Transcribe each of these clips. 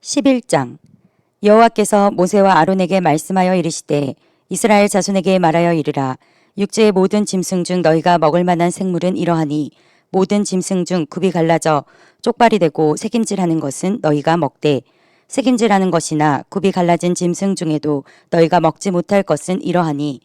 11장 여호와께서 모세와 아론에게 말씀하여 이르시되 이스라엘 자손에게 말하여 이르라. 육지의 모든 짐승 중 너희가 먹을 만한 생물은 이러하니 모든 짐승 중 굽이 갈라져 쪽발이 되고 새김질하는 것은 너희가 먹되 새김질하는 것이나 굽이 갈라진 짐승 중에도 너희가 먹지 못할 것은 이러하니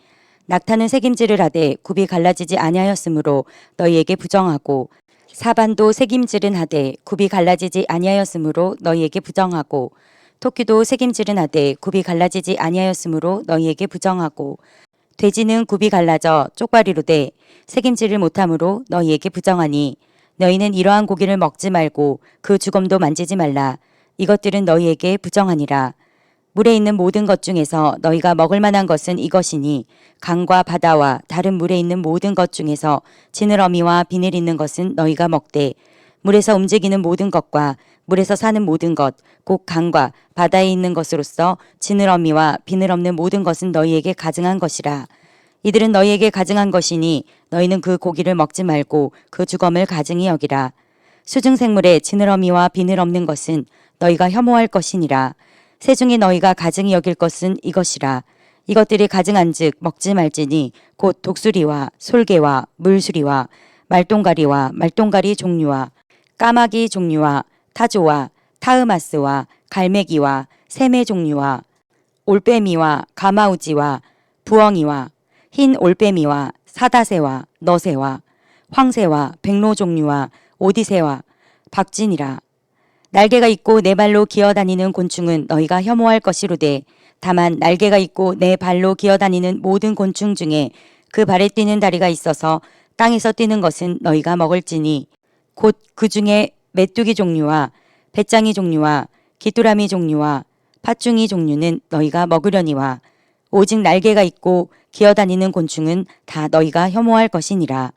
낙타는 새김질을 하되 굽이 갈라지지 아니하였으므로 너희에게 부정하고 사반도 새김질은 하되 굽이 갈라지지 아니하였으므로 너희에게 부정하고 토끼도 새김질은 하되 굽이 갈라지지 아니하였으므로 너희에게 부정하고 돼지는 굽이 갈라져 쪽발이로되 새김질을 못하므로 너희에게 부정하니 너희는 이러한 고기를 먹지 말고 그 주검도 만지지 말라. 이것들은 너희에게 부정하니라. 물에 있는 모든 것 중에서 너희가 먹을 만한 것은 이것이니 강과 바다와 다른 물에 있는 모든 것 중에서 지느러미와 비늘 있는 것은 너희가 먹되 물에서 움직이는 모든 것과 물에서 사는 모든 것 곧 강과 바다에 있는 것으로서 지느러미와 비늘 없는 모든 것은 너희에게 가증한 것이라. 이들은 너희에게 가증한 것이니 너희는 그 고기를 먹지 말고 그 주검을 가증히 여기라. 수중생물의 지느러미와 비늘 없는 것은 너희가 혐오할 것이니라. 새 중에 너희가 가증히 여길 것은 이것이라. 이것들이 가증한즉 먹지 말지니 곧 독수리와 솔개와 물수리와 말똥가리와 말똥가리 종류와 까마귀 종류와 타조와 타으마스와 갈매기와 새매 종류와 올빼미와 가마우지와 부엉이와 흰 올빼미와 사다새와 너새와 황새와 백로 종류와 오디새와 박진이라. 날개가 있고 네 발로 기어다니는 곤충은 너희가 혐오할 것이로되 다만 날개가 있고 네 발로 기어다니는 모든 곤충 중에 그 발에 뛰는 다리가 있어서 땅에서 뛰는 것은 너희가 먹을지니 곧 그 중에 메뚜기 종류와 배짱이 종류와 귀뚜라미 종류와 팥중이 종류는 너희가 먹으려니와 오직 날개가 있고 기어다니는 곤충은 다 너희가 혐오할 것이니라.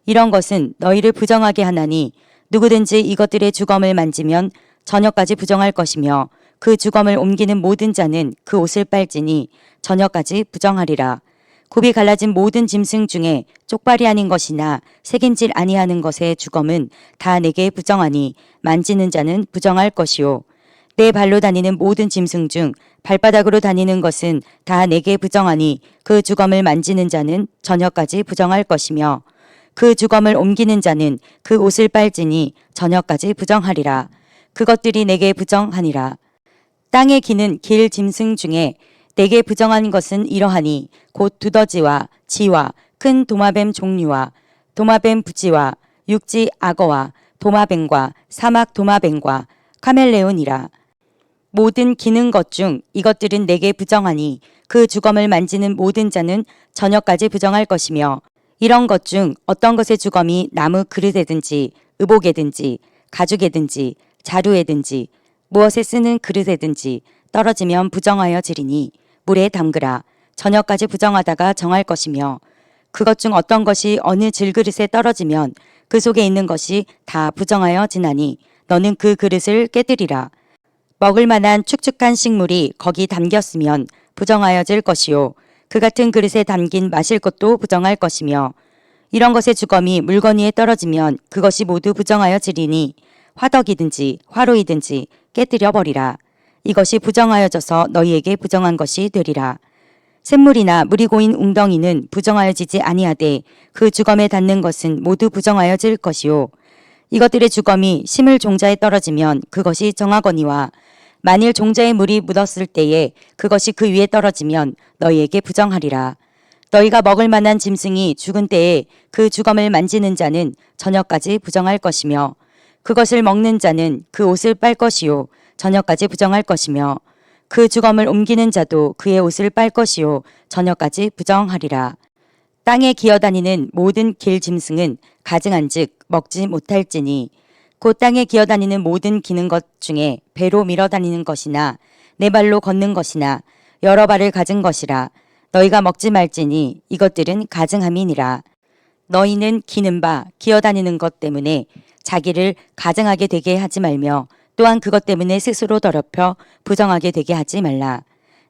이런 것은 너희를 부정하게 하나니 누구든지 이것들의 주검을 만지면 저녁까지 부정할 것이며 그 주검을 옮기는 모든 자는 그 옷을 빨지니 저녁까지 부정하리라. 굽이 갈라진 모든 짐승 중에 쪽발이 아닌 것이나 새김질 아니하는 것의 주검은 다 내게 부정하니 만지는 자는 부정할 것이요. 내 발로 다니는 모든 짐승 중 발바닥으로 다니는 것은 다 내게 부정하니 그 주검을 만지는 자는 저녁까지 부정할 것이며 그 주검을 옮기는 자는 그 옷을 빨지니 저녁까지 부정하리라. 그것들이 내게 부정하니라. 땅에 기는 길 짐승 중에 내게 부정한 것은 이러하니 곧 두더지와 쥐와 큰 도마뱀 종류와 도마뱀 부지와 육지 악어와 도마뱀과 사막 도마뱀과 카멜레온이라. 모든 기는 것 중 이것들은 내게 부정하니 그 주검을 만지는 모든 자는 저녁까지 부정할 것이며 이런 것 중 어떤 것의 주검이 나무 그릇에든지 의복에든지 가죽에든지 자루에든지 무엇에 쓰는 그릇에든지 떨어지면 부정하여 지리니 물에 담그라. 저녁까지 부정하다가 정할 것이며 그것 중 어떤 것이 어느 질그릇에 떨어지면 그 속에 있는 것이 다 부정하여 지나니 너는 그 그릇을 깨뜨리라. 먹을 만한 축축한 식물이 거기 담겼으면 부정하여질 것이요. 그 같은 그릇에 담긴 마실 것도 부정할 것이며 이런 것의 주검이 물건 위에 떨어지면 그것이 모두 부정하여지리니 화덕이든지 화로이든지 깨뜨려 버리라. 이것이 부정하여져서 너희에게 부정한 것이 되리라. 샘물이나 물이 고인 웅덩이는 부정하여지지 아니하되 그 주검에 닿는 것은 모두 부정하여질 것이요. 이것들의 주검이 심을 종자에 떨어지면 그것이 정하거니와 만일 종자에 물이 묻었을 때에 그것이 그 위에 떨어지면 너희에게 부정하리라. 너희가 먹을 만한 짐승이 죽은 때에 그 주검을 만지는 자는 저녁까지 부정할 것이며 그것을 먹는 자는 그 옷을 빨 것이요 저녁까지 부정할 것이며 그 주검을 옮기는 자도 그의 옷을 빨 것이요 저녁까지 부정하리라. 땅에 기어다니는 모든 길 짐승은 가증한즉 먹지 못할지니 곧 땅에 기어다니는 모든 기는 것 중에 배로 밀어다니는 것이나 네 발로 걷는 것이나 여러 발을 가진 것이라. 너희가 먹지 말지니 이것들은 가증함이니라. 너희는 기는 바 기어다니는 것 때문에 자기를 가증하게 되게 하지 말며 또한 그것 때문에 스스로 더럽혀 부정하게 되게 하지 말라.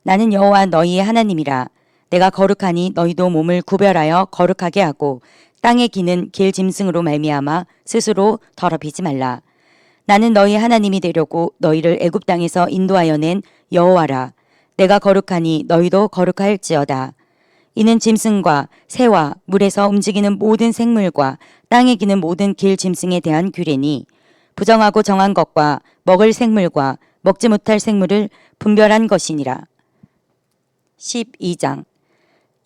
나는 여호와 너희의 하나님이라. 내가 거룩하니 너희도 몸을 구별하여 거룩하게 하고 땅에 기는 길 짐승으로 말미암아 스스로 더럽히지 말라. 나는 너희 하나님이 되려고 너희를 애굽 땅에서 인도하여 낸 여호와라. 내가 거룩하니 너희도 거룩할지어다. 이는 짐승과 새와 물에서 움직이는 모든 생물과 땅에 기는 모든 길 짐승에 대한 규례니 부정하고 정한 것과 먹을 생물과 먹지 못할 생물을 분별한 것이니라. 12장.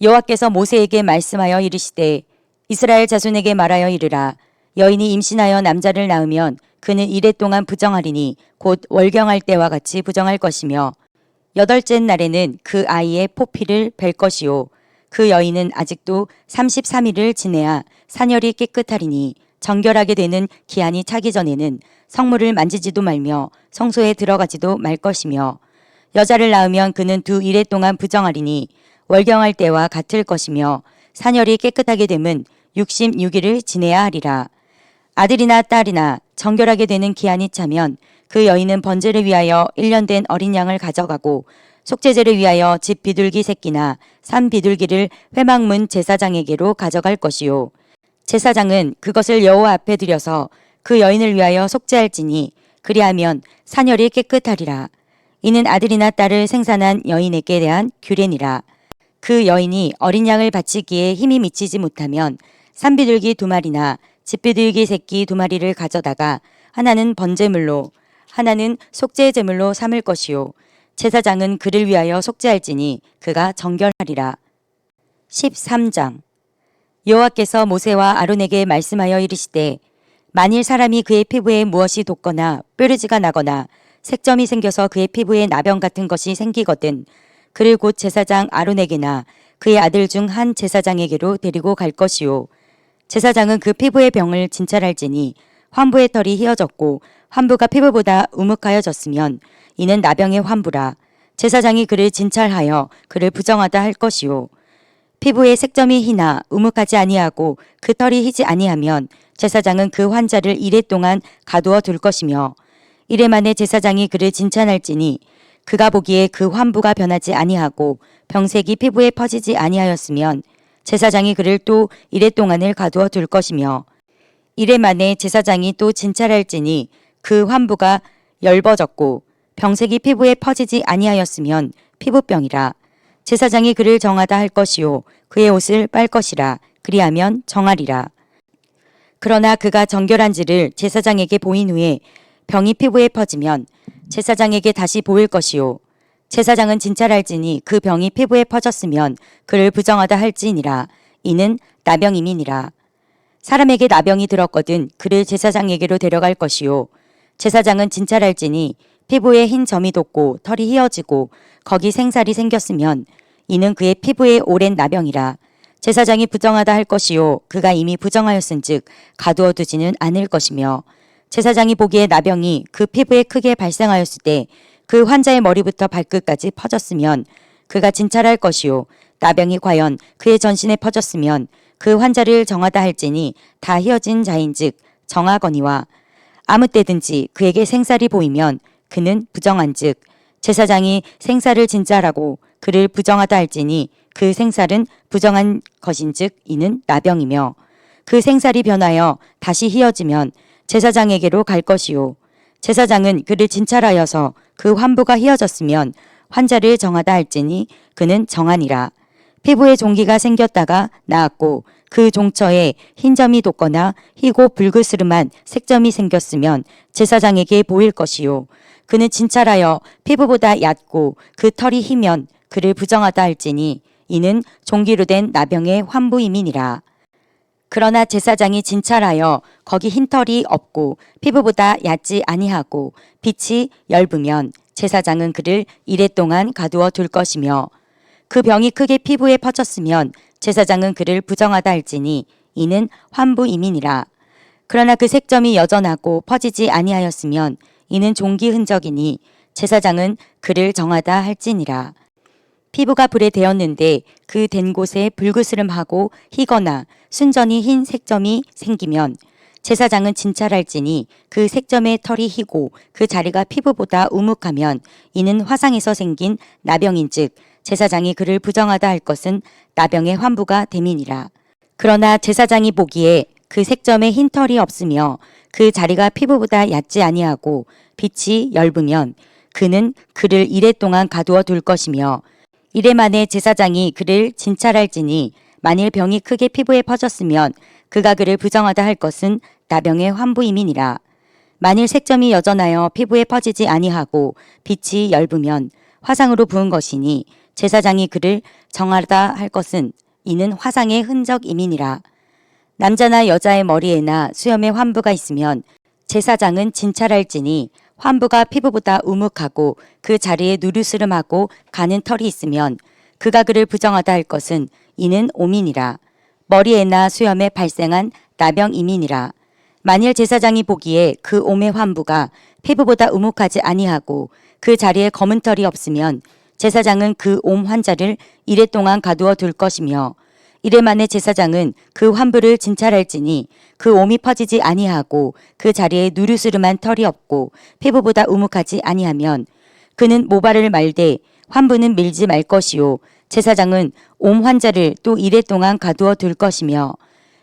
여호와께서 모세에게 말씀하여 이르시되 이스라엘 자손에게 말하여 이르라. 여인이 임신하여 남자를 낳으면 그는 이래 동안 부정하리니 곧 월경할 때와 같이 부정할 것이며 8째 날에는 그 아이의 포피를 벨 것이요 그 여인은 아직도 33일을 지내야 산열이 깨끗하리니 정결하게 되는 기한이 차기 전에는 성물을 만지지도 말며 성소에 들어가지도 말 것이며 여자를 낳으면 그는 2일에 동안 부정하리니 월경할 때와 같을 것이며 산열이 깨끗하게 되면 66일을 지내야 하리라. 아들이나 딸이나 정결하게 되는 기한이 차면 그 여인은 번제를 위하여 1년 된 어린 양을 가져가고 속죄제를 위하여 집 비둘기 새끼나 산 비둘기를 회막문 제사장에게로 가져갈 것이요. 제사장은 그것을 여호와 앞에 들여서 그 여인을 위하여 속죄할지니 그리하면 산열이 깨끗하리라. 이는 아들이나 딸을 생산한 여인에게 대한 규례니라. 그 여인이 어린 양을 바치기에 힘이 미치지 못하면 산비둘기 2마리나 집비둘기 새끼 2마리를 가져다가 하나는 번제물로 하나는 속죄제물로 삼을 것이요 제사장은 그를 위하여 속죄할지니 그가 정결하리라. 13장. 여호와께서 모세와 아론에게 말씀하여 이르시되 만일 사람이 그의 피부에 무엇이 돋거나 뾰루지가 나거나 색점이 생겨서 그의 피부에 나병 같은 것이 생기거든 그를 곧 제사장 아론에게나 그의 아들 중 한 제사장에게로 데리고 갈 것이요 제사장은 그 피부의 병을 진찰할지니 환부의 털이 휘어졌고 환부가 피부보다 우묵하여졌으면 이는 나병의 환부라. 제사장이 그를 진찰하여 그를 부정하다 할 것이요 피부에 색점이 희나 우묵하지 아니하고 그 털이 희지 아니하면 제사장은 그 환자를 이래 동안 가두어 둘 것이며 이래 만에 제사장이 그를 진찰할지니 그가 보기에 그 환부가 변하지 아니하고 병색이 피부에 퍼지지 아니하였으면 제사장이 그를 또 이래 동안을 가두어 둘 것이며 이래 만에 제사장이 또 진찰할지니 그 환부가 엷어졌고 병색이 피부에 퍼지지 아니하였으면 피부병이라. 제사장이 그를 정하다 할 것이요 그의 옷을 빨 것이라. 그리하면 정하리라. 그러나 그가 정결한지를 제사장에게 보인 후에 병이 피부에 퍼지면 제사장에게 다시 보일 것이요 제사장은 진찰할지니 그 병이 피부에 퍼졌으면 그를 부정하다 할지니라. 이는 나병임이니라. 사람에게 나병이 들었거든 그를 제사장에게로 데려갈 것이요 제사장은 진찰할지니 피부에 흰 점이 돋고 털이 휘어지고 거기 생살이 생겼으면 이는 그의 피부에 오랜 나병이라. 제사장이 부정하다 할 것이요 그가 이미 부정하였은즉 가두어 두지는 않을 것이며 제사장이 보기에 나병이 그 피부에 크게 발생하였을 때 그 환자의 머리부터 발끝까지 퍼졌으면 그가 진찰할 것이요 나병이 과연 그의 전신에 퍼졌으면 그 환자를 정하다 할지니 다 휘어진 자인즉 정하거니와 아무 때든지 그에게 생살이 보이면 그는 부정한즉 제사장이 생살을 진찰하고 그를 부정하다 할지니 그 생살은 부정한 것인즉 이는 나병이며 그 생살이 변하여 다시 휘어지면 제사장에게로 갈 것이요 제사장은 그를 진찰하여서 그 환부가 휘어졌으면 환자를 정하다 할지니 그는 정하니라. 피부에 종기가 생겼다가 나았고 그 종처에 흰 점이 돋거나 희고 불그스름한 색점이 생겼으면 제사장에게 보일 것이요 그는 진찰하여 피부보다 얕고 그 털이 희면 그를 부정하다 할지니 이는 종기로 된 나병의 환부임이니라. 그러나 제사장이 진찰하여 거기 흰 털이 없고 피부보다 얕지 아니하고 빛이 엷으면 제사장은 그를 이래 동안 가두어 둘 것이며 그 병이 크게 피부에 퍼졌으면 제사장은 그를 부정하다 할지니 이는 환부임이니라. 그러나 그 색점이 여전하고 퍼지지 아니하였으면 이는 종기 흔적이니 제사장은 그를 정하다 할지니라. 피부가 불에 대었는데 그 된 곳에 불그스름하고 희거나 순전히 흰 색점이 생기면 제사장은 진찰할지니 그 색점의 털이 희고 그 자리가 피부보다 우묵하면 이는 화상에서 생긴 나병인즉 제사장이 그를 부정하다 할 것은 나병의 환부가 됨이니라. 그러나 제사장이 보기에 그 색점에 흰 털이 없으며 그 자리가 피부보다 얕지 아니하고 빛이 엷으면 그는 그를 이레 동안 가두어 둘 것이며 이레 만에 제사장이 그를 진찰할지니 만일 병이 크게 피부에 퍼졌으면 그가 그를 부정하다 할 것은 나병의 환부임이니라. 만일 색점이 여전하여 피부에 퍼지지 아니하고 빛이 엷으면 화상으로 부은 것이니 제사장이 그를 정하다 할 것은 이는 화상의 흔적임이니라. 남자나 여자의 머리에나 수염에 환부가 있으면 제사장은 진찰할지니 환부가 피부보다 우묵하고 그 자리에 누르스름하고 가는 털이 있으면 그가 그를 부정하다 할 것은 이는 오민이라. 머리에나 수염에 발생한 나병임이니라. 만일 제사장이 보기에 그 옴의 환부가 피부보다 우묵하지 아니하고 그 자리에 검은 털이 없으면 제사장은 그 옴 환자를 이레 동안 가두어 둘 것이며 이레 만에 제사장은 그 환부를 진찰할지니 그 옴이 퍼지지 아니하고 그 자리에 누르스름한 털이 없고 피부보다 우묵하지 아니하면 그는 모발을 말되 환부는 밀지 말 것이요 제사장은 옴 환자를 또 이레 동안 가두어 둘 것이며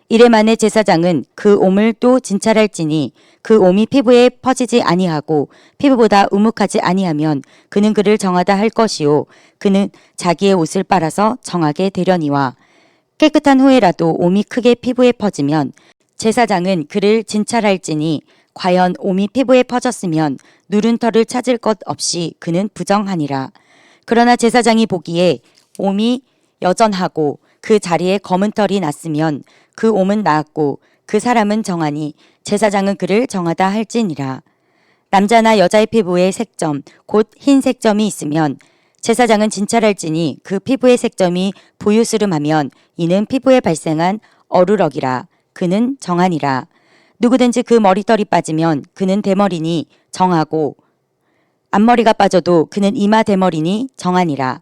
이레 만에 제사장은 그 옴을 또 진찰할지니 그 옴이 피부에 퍼지지 아니하고 피부보다 우묵하지 아니하면 그는 그를 정하다 할 것이요 그는 자기의 옷을 빨아서 정하게 되려니와 깨끗한 후에라도 옴이 크게 피부에 퍼지면 제사장은 그를 진찰할지니 과연 옴이 피부에 퍼졌으면 누른 털을 찾을 것 없이 그는 부정하니라. 그러나 제사장이 보기에 옴이 여전하고 그 자리에 검은 털이 났으면 그 옴은 나았고 그 사람은 정하니 제사장은 그를 정하다 할지니라. 남자나 여자의 피부에 색점 곧 흰 색점이 있으면 제사장은 진찰할지니 그 피부의 색점이 부유스름하면 이는 피부에 발생한 어루럭이라. 그는 정하니라. 누구든지 그 머리털이 빠지면 그는 대머리니 정하고 앞머리가 빠져도 그는 이마 대머리니 정하니라.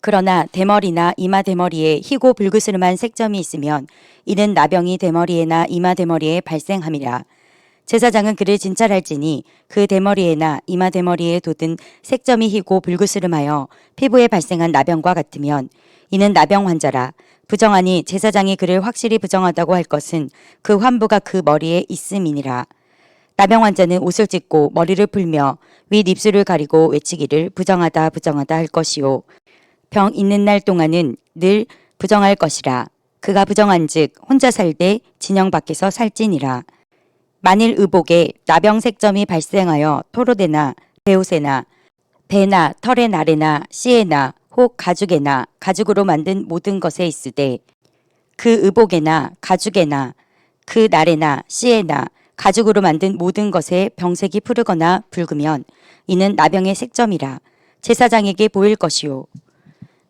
그러나 대머리나 이마 대머리에 희고 불그스름한 색점이 있으면 이는 나병이 대머리에나 이마 대머리에 발생함이라. 제사장은 그를 진찰할지니 그 대머리에나 이마 대머리에 돋은 색점이 희고 불그스름하여 피부에 발생한 나병과 같으면 이는 나병 환자라. 부정하니 제사장이 그를 확실히 부정하다고 할 것은 그 환부가 그 머리에 있음이니라. 나병 환자는 옷을 찢고 머리를 풀며 윗 입술을 가리고 외치기를 부정하다 부정하다 할 것이요 병 있는 날 동안은 늘 부정할 것이라. 그가 부정한즉 혼자 살되 진영 밖에서 살지니라. 만일 의복에 나병 색점이 발생하여 토로대나 베옷에나 배나 털의 날에나 씨에나 혹 가죽에나 가죽으로 만든 모든 것에 있으되 그 의복에나 가죽에나 그 날에나 씨에나 가죽으로 만든 모든 것에 병색이 푸르거나 붉으면 이는 나병의 색점이라. 제사장에게 보일 것이요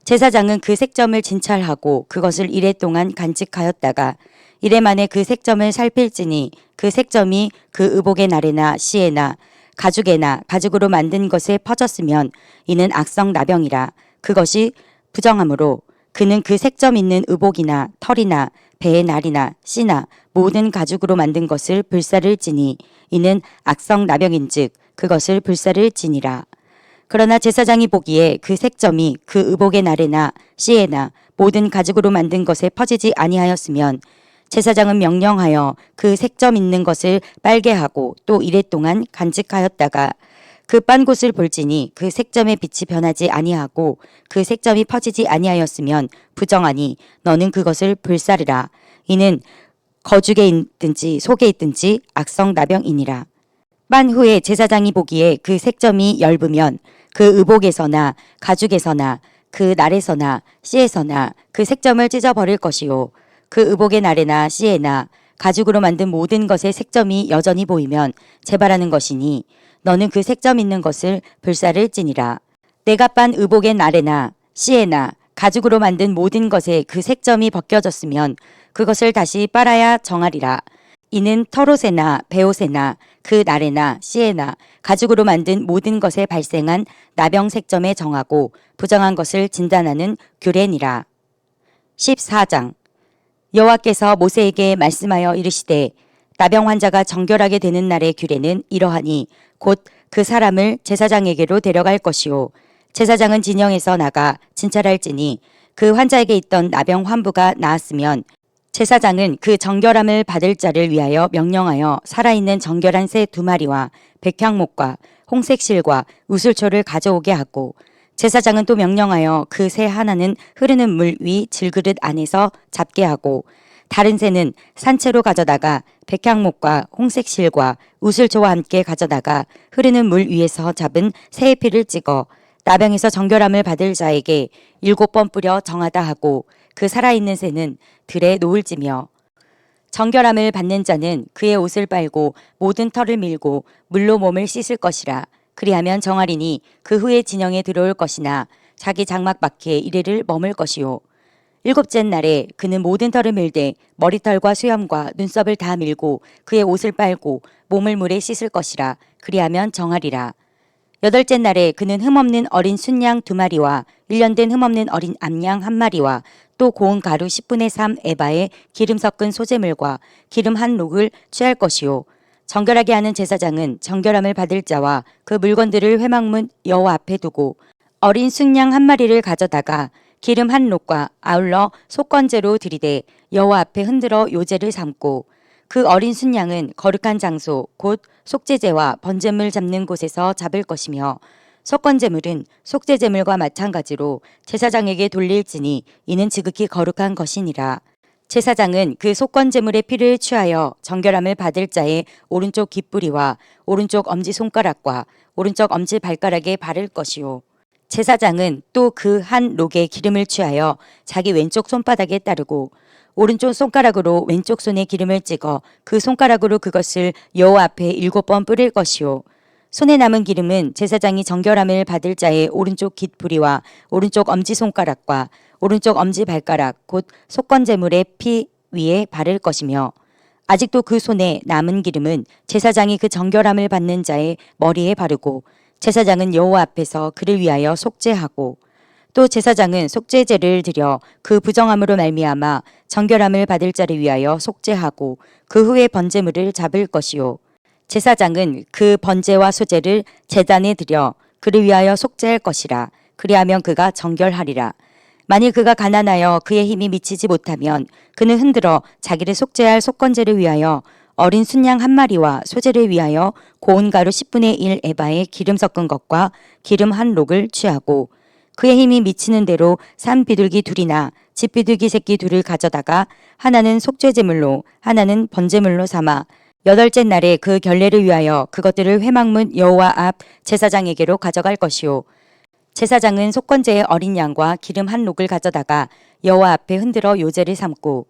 제사장은 그 색점을 진찰하고 그것을 이레 동안 간직하였다가 이레 만에 그 색점을 살필지니 그 색점이 그 의복의 날에나 씨에나 가죽에나 가죽으로 만든 것에 퍼졌으면 이는 악성 나병이라. 그것이 부정하므로 그는 그 색점 있는 의복이나 털이나 배의 날이나 씨나 모든 가죽으로 만든 것을 불사를지니 이는 악성 나병인즉 그것을 불사를지니라. 그러나 제사장이 보기에 그 색점이 그 의복의 날에나 씨에나 모든 가죽으로 만든 것에 퍼지지 아니하였으면 제사장은 명령하여 그 색점 있는 것을 빨게 하고 또 이레 동안 간직하였다가 그 빤 곳을 볼지니 그 색점의 빛이 변하지 아니하고 그 색점이 퍼지지 아니하였으면 부정하니 너는 그것을 불사르라. 이는 거죽에 있든지 속에 있든지 악성 나병이니라. 빤 후에 제사장이 보기에 그 색점이 엷으면 그 의복에서나 가죽에서나 그 날에서나 씨에서나 그 색점을 찢어버릴 것이요 그 의복의 날에나 씨에나 가죽으로 만든 모든 것의 색점이 여전히 보이면 재발하는 것이니 너는 그 색점 있는 것을 불사를지니라. 내가 빤 의복의 날에나 씨에나 가죽으로 만든 모든 것에 그 색점이 벗겨졌으면 그것을 다시 빨아야 정하리라. 이는 털옷에나 베옷에나 그 날에나 씨에나 가죽으로 만든 모든 것에 발생한 나병 색점에 정하고 부정한 것을 진단하는 규례니라. 14장 여호와께서 모세에게 말씀하여 이르시되 나병 환자가 정결하게 되는 날의 규례는 이러하니 곧 그 사람을 제사장에게로 데려갈 것이요 제사장은 진영에서 나가 진찰할지니 그 환자에게 있던 나병 환부가 나았으면 제사장은 그 정결함을 받을 자를 위하여 명령하여 살아있는 정결한 새 2마리와 백향목과 홍색실과 우슬초를 가져오게 하고, 제사장은 또 명령하여 그 새 하나는 흐르는 물 위 질그릇 안에서 잡게 하고, 다른 새는 산채로 가져다가 백향목과 홍색실과 우슬초와 함께 가져다가 흐르는 물 위에서 잡은 새의 피를 찍어 나병에서 정결함을 받을 자에게 7번 뿌려 정하다 하고, 그 살아있는 새는 들에 놓을지며, 정결함을 받는 자는 그의 옷을 빨고 모든 털을 밀고 물로 몸을 씻을 것이라. 그리하면 정하리니 그 후에 진영에 들어올 것이나 자기 장막 밖에 이래를 머물 것이요. 7째 날에 그는 모든 털을 밀되 머리털과 수염과 눈썹을 다 밀고 그의 옷을 빨고 몸을 물에 씻을 것이라. 그리하면 정하리라. 8째 날에 그는 흠없는 어린 순양 2마리와 1년 된 흠없는 어린 암양 1마리와 또 고운 가루 10분의 3 에바에 기름 섞은 소재물과 기름 한 록을 취할 것이요. 정결하게 하는 제사장은 정결함을 받을 자와 그 물건들을 회막문 여호와 앞에 두고 어린 순양 1마리를 가져다가 기름 한 록과 아울러 속건제로 들이되 여호와 앞에 흔들어 요제를 삼고, 그 어린 순양은 거룩한 장소 곧 속죄제와 번제물 잡는 곳에서 잡을 것이며, 속건제물은 속죄제물과 마찬가지로 제사장에게 돌릴지니 이는 지극히 거룩한 것이니라. 제사장은 그 속건제물의 피를 취하여 정결함을 받을 자의 오른쪽 귓뿌리와 오른쪽 엄지손가락과 오른쪽 엄지발가락에 바를 것이요. 제사장은 또 그 한 록에 기름을 취하여 자기 왼쪽 손바닥에 따르고 오른쪽 손가락으로 왼쪽 손에 기름을 찍어 그 손가락으로 그것을 여호와 앞에 7번 뿌릴 것이요. 손에 남은 기름은 제사장이 정결함을 받을 자의 오른쪽 깃뿌리와 오른쪽 엄지손가락과 오른쪽 엄지발가락 곧 속건제물의 피 위에 바를 것이며, 아직도 그 손에 남은 기름은 제사장이 그 정결함을 받는 자의 머리에 바르고 제사장은 여호와 앞에서 그를 위하여 속죄하고, 또 제사장은 속죄제를 드려 그 부정함으로 말미암아 정결함을 받을 자를 위하여 속죄하고 그 후에 번제물을 잡을 것이요. 제사장은 그 번제와 소제를 제단에 드려 그를 위하여 속죄할 것이라. 그리하면 그가 정결하리라. 만일 그가 가난하여 그의 힘이 미치지 못하면 그는 흔들어 자기를 속죄할 속건제를 위하여 어린 순양 1마리와 소제를 위하여 고운 가루 10분의 1 에바에 기름 섞은 것과 기름 한 록을 취하고, 그의 힘이 미치는 대로 산 비둘기 2이나 집 비둘기 새끼 2를 가져다가 하나는 속죄제물로 하나는 번제물로 삼아 8째 날에 그 결례를 위하여 그것들을 회막문 여호와 앞 제사장에게로 가져갈 것이요. 제사장은 속건제의 어린 양과 기름 한 록을 가져다가 여호와 앞에 흔들어 요제를 삼고,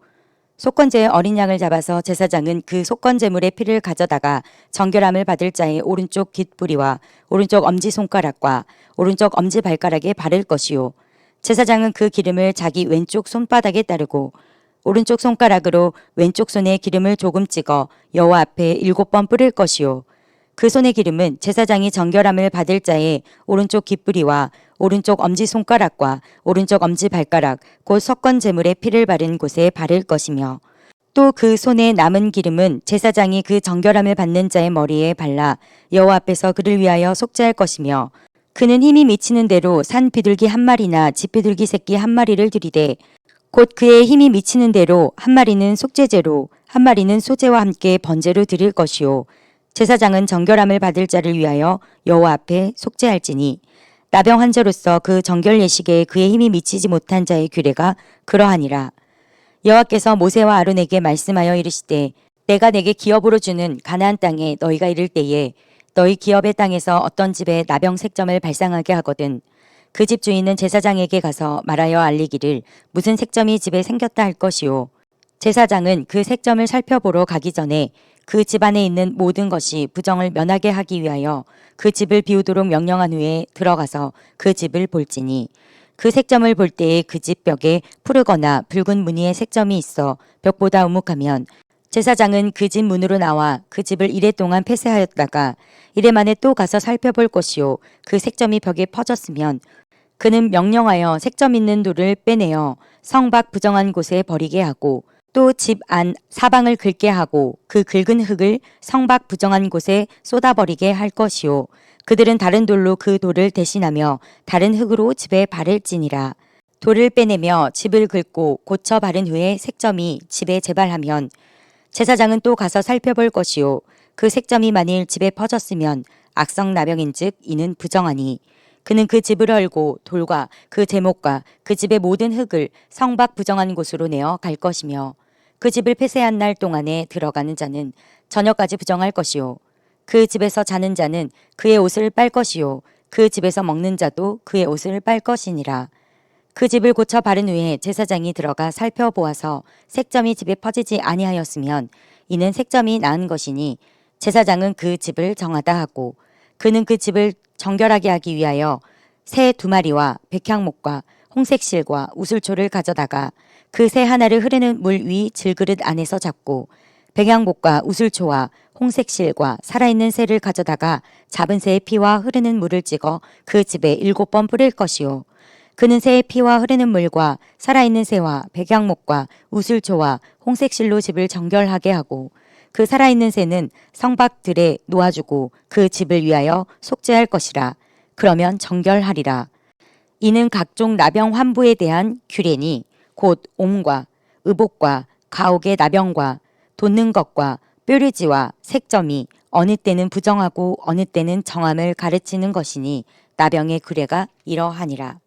속건제의 어린 양을 잡아서 제사장은 그 속건제물의 피를 가져다가 정결함을 받을 자의 오른쪽 깃뿌리와 오른쪽 엄지손가락과 오른쪽 엄지발가락에 바를 것이요. 제사장은 그 기름을 자기 왼쪽 손바닥에 따르고 오른쪽 손가락으로 왼쪽 손에 기름을 조금 찍어 여호와 앞에 7번 뿌릴 것이요. 그 손의 기름은 제사장이 정결함을 받을 자의 오른쪽 깃뿌리와 오른쪽 엄지손가락과 오른쪽 엄지발가락 곧 속건제물의 피를 바른 곳에 바를 것이며, 또 그 손에 남은 기름은 제사장이 그 정결함을 받는 자의 머리에 발라 여호와 앞에서 그를 위하여 속죄할 것이며, 그는 힘이 미치는 대로 산 비둘기 1마리나 집 비둘기 새끼 1마리를 들이되 곧 그의 힘이 미치는 대로 1마리는 속죄제로 1마리는 소제와 함께 번제로 드릴 것이요. 제사장은 정결함을 받을 자를 위하여 여호와 앞에 속죄할지니, 나병 환자로서 그 정결 예식에 그의 힘이 미치지 못한 자의 규례가 그러하니라. 여호와께서 모세와 아론에게 말씀하여 이르시되, 내가 내게 기업으로 주는 가나안 땅에 너희가 이를 때에 너희 기업의 땅에서 어떤 집에 나병 색점을 발상하게 하거든 그 집 주인은 제사장에게 가서 말하여 알리기를 무슨 색점이 집에 생겼다 할 것이요. 제사장은 그 색점을 살펴보러 가기 전에 그 집 안에 있는 모든 것이 부정을 면하게 하기 위하여 그 집을 비우도록 명령한 후에 들어가서 그 집을 볼지니, 그 색점을 볼 때에 그 집 벽에 푸르거나 붉은 무늬의 색점이 있어 벽보다 우묵하면 제사장은 그 집 문으로 나와 그 집을 이래 동안 폐쇄하였다가 이래 만에 또 가서 살펴볼 것이요. 그 색점이 벽에 퍼졌으면 그는 명령하여 색점 있는 돌을 빼내어 성 밖 부정한 곳에 버리게 하고, 또 집 안 사방을 긁게 하고 그 긁은 흙을 성 밖 부정한 곳에 쏟아버리게 할 것이요. 그들은 다른 돌로 그 돌을 대신하며 다른 흙으로 집에 바를지니라. 돌을 빼내며 집을 긁고 고쳐 바른 후에 색점이 집에 재발하면 제사장은 또 가서 살펴볼 것이요 그 색점이 만일 집에 퍼졌으면 악성나병인즉 이는 부정하니 그는 그 집을 헐고 돌과 그 제목과 그 집의 모든 흙을 성박 부정한 곳으로 내어 갈 것이며 그 집을 폐쇄한 날 동안에 들어가는 자는 저녁까지 부정할 것이요 그 집에서 자는 자는 그의 옷을 빨 것이요 그 집에서 먹는 자도 그의 옷을 빨 것이니라. 그 집을 고쳐 바른 후에 제사장이 들어가 살펴보아서 색점이 집에 퍼지지 아니하였으면 이는 색점이 나은 것이니 제사장은 그 집을 정하다 하고 그는 그 집을 정결하게 하기 위하여 새 2마리와 백향목과 홍색실과 우슬초를 가져다가 그 새 하나를 흐르는 물 위 질그릇 안에서 잡고 백향목과 우슬초와 홍색실과 살아있는 새를 가져다가 잡은 새의 피와 흐르는 물을 찍어 그 집에 7번 뿌릴 것이요 그는 새의 피와 흐르는 물과 살아있는 새와 백향목과 우슬초와 홍색실로 집을 정결하게 하고 그 살아있는 새는 성박들에 놓아주고 그 집을 위하여 속죄할 것이라. 그러면 정결하리라. 이는 각종 나병 환부에 대한 규례니 곧 옴과 의복과 가옥의 나병과 돋는 것과 뾰루지와 색점이 어느 때는 부정하고 어느 때는 정함을 가르치는 것이니 나병의 규례가 이러하니라.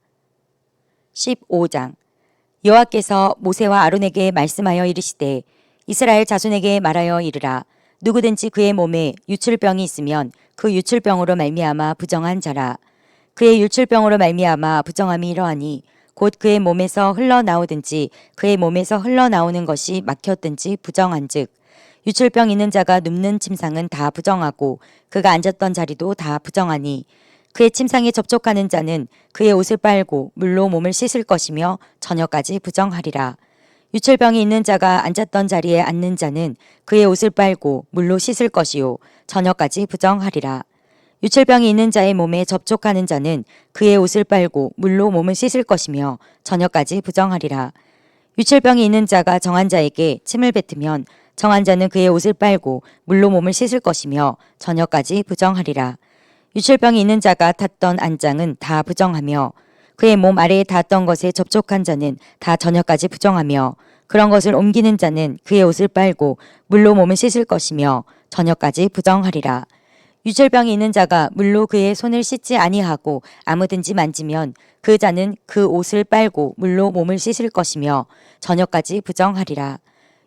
15장 여호와께서 모세와 아론에게 말씀하여 이르시되 이스라엘 자손에게 말하여 이르라. 누구든지 그의 몸에 유출병이 있으면 그 유출병으로 말미암아 부정한 자라. 그의 유출병으로 말미암아 부정함이 이러하니 곧 그의 몸에서 흘러나오든지 그의 몸에서 흘러나오는 것이 막혔든지 부정한즉 유출병 있는 자가 눕는 침상은 다 부정하고 그가 앉았던 자리도 다 부정하니 그의 침상에 접촉하는 자는 그의 옷을 빨고 물로 몸을 씻을 것이며 저녁까지 부정하리라. 유출병이 있는 자가 앉았던 자리에 앉는 자는 그의 옷을 빨고 물로 씻을 것이요 저녁까지 부정하리라. 유출병이 있는 자의 몸에 접촉하는 자는 그의 옷을 빨고 물로 몸을 씻을 것이며 저녁까지 부정하리라. 유출병이 있는 자가 정한 자에게 침을 뱉으면 정한 자는 그의 옷을 빨고 물로 몸을 씻을 것이며 저녁까지 부정하리라. 유출병이 있는 자가 탔던 안장은 다 부정하며 그의 몸 아래에 닿았던 것에 접촉한 자는 다 저녁까지 부정하며 그런 것을 옮기는 자는 그의 옷을 빨고 물로 몸을 씻을 것이며 저녁까지 부정하리라. 유출병이 있는 자가 물로 그의 손을 씻지 아니하고 아무든지 만지면 그 자는 그 옷을 빨고 물로 몸을 씻을 것이며 저녁까지 부정하리라.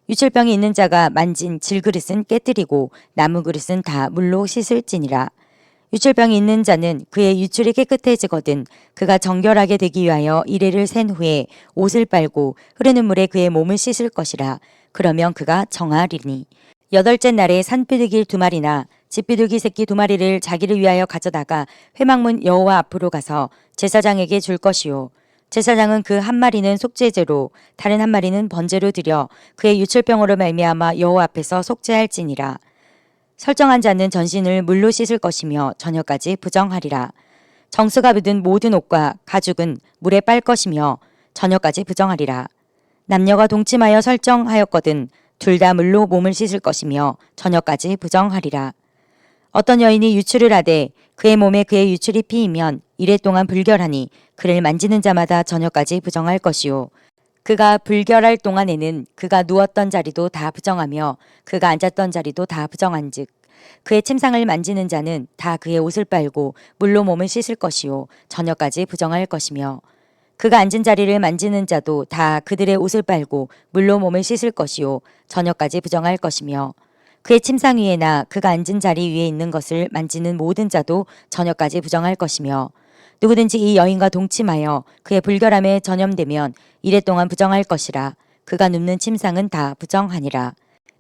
유출병이 있는 자가 만진 질그릇은 깨뜨리고 나무 그릇은 다 물로 씻을지니라. 유출병이 있는 자는 그의 유출이 깨끗해지거든 그가 정결하게 되기 위하여 이레를 센 후에 옷을 빨고 흐르는 물에 그의 몸을 씻을 것이라. 그러면 그가 정하리니 8째 날에 산비둘기 2마리나 집비둘기 새끼 2마리를 자기를 위하여 가져다가 회막문 여호와 앞으로 가서 제사장에게 줄 것이요 제사장은 그 1마리는 속죄제로 다른 1마리는 번제로 드려 그의 유출병으로 말미암아 여호와 앞에서 속죄할지니라. 설정한 자는 전신을 물로 씻을 것이며 저녁까지 부정하리라. 정수가 묻은 모든 옷과 가죽은 물에 빨 것이며 저녁까지 부정하리라. 남녀가 동침하여 설정하였거든 둘 다 물로 몸을 씻을 것이며 저녁까지 부정하리라. 어떤 여인이 유출을 하되 그의 몸에 그의 유출이 피이면 이래 동안 불결하니 그를 만지는 자마다 저녁까지 부정할 것이요 그가 불결할 동안에는 그가 누웠던 자리도 다 부정하며 그가 앉았던 자리도 다 부정한즉 그의 침상을 만지는 자는 다 그의 옷을 빨고 물로 몸을 씻을 것이요 저녁까지 부정할 것이며 그가 앉은 자리를 만지는 자도 다 그들의 옷을 빨고 물로 몸을 씻을 것이요 저녁까지 부정할 것이며 그의 침상 위에나 그가 앉은 자리 위에 있는 것을 만지는 모든 자도 저녁까지 부정할 것이며 누구든지 이 여인과 동침하여 그의 불결함에 전염되면 이래 동안 부정할 것이라. 그가 눕는 침상은 다 부정하니라.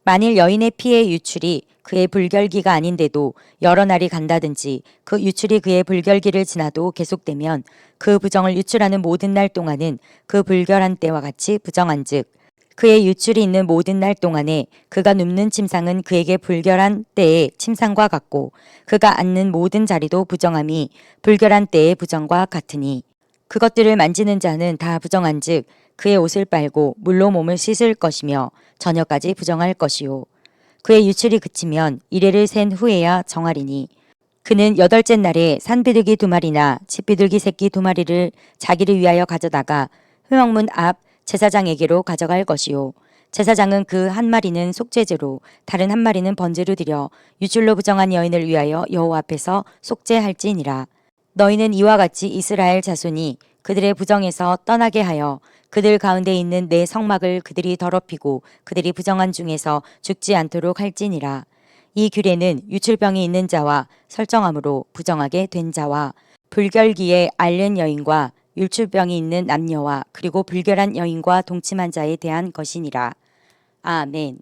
만일 여인의 피의 유출이 그의 불결기가 아닌데도 여러 날이 간다든지 그 유출이 그의 불결기를 지나도 계속되면 그 부정을 유출하는 모든 날 동안은 그 불결한 때와 같이 부정한즉 그의 유출이 있는 모든 날 동안에 그가 눕는 침상은 그에게 불결한 때의 침상과 같고 그가 앉는 모든 자리도 부정함이 불결한 때의 부정과 같으니 그것들을 만지는 자는 다 부정한즉 그의 옷을 빨고 물로 몸을 씻을 것이며 저녁까지 부정할 것이요 그의 유출이 그치면 이레를 센 후에야 정하리니 그는 8째 날에 산비둘기 2마리나 집비둘기 새끼 2마리를 자기를 위하여 가져다가 회막문 앞 제사장에게로 가져갈 것이요. 제사장은 그 한 마리는 속죄제로 다른 한 마리는 번제로 드려 유출로 부정한 여인을 위하여 여호와 앞에서 속죄할지니라. 너희는 이와 같이 이스라엘 자손이 그들의 부정에서 떠나게 하여 그들 가운데 있는 내 성막을 그들이 더럽히고 그들이 부정한 중에서 죽지 않도록 할지니라. 이 규례는 유출병이 있는 자와 설정함으로 부정하게 된 자와 불결기에 앓는 여인과 유출병이 있는 남녀와 그리고 불결한 여인과 동침한 자에 대한 것이니라. 아멘.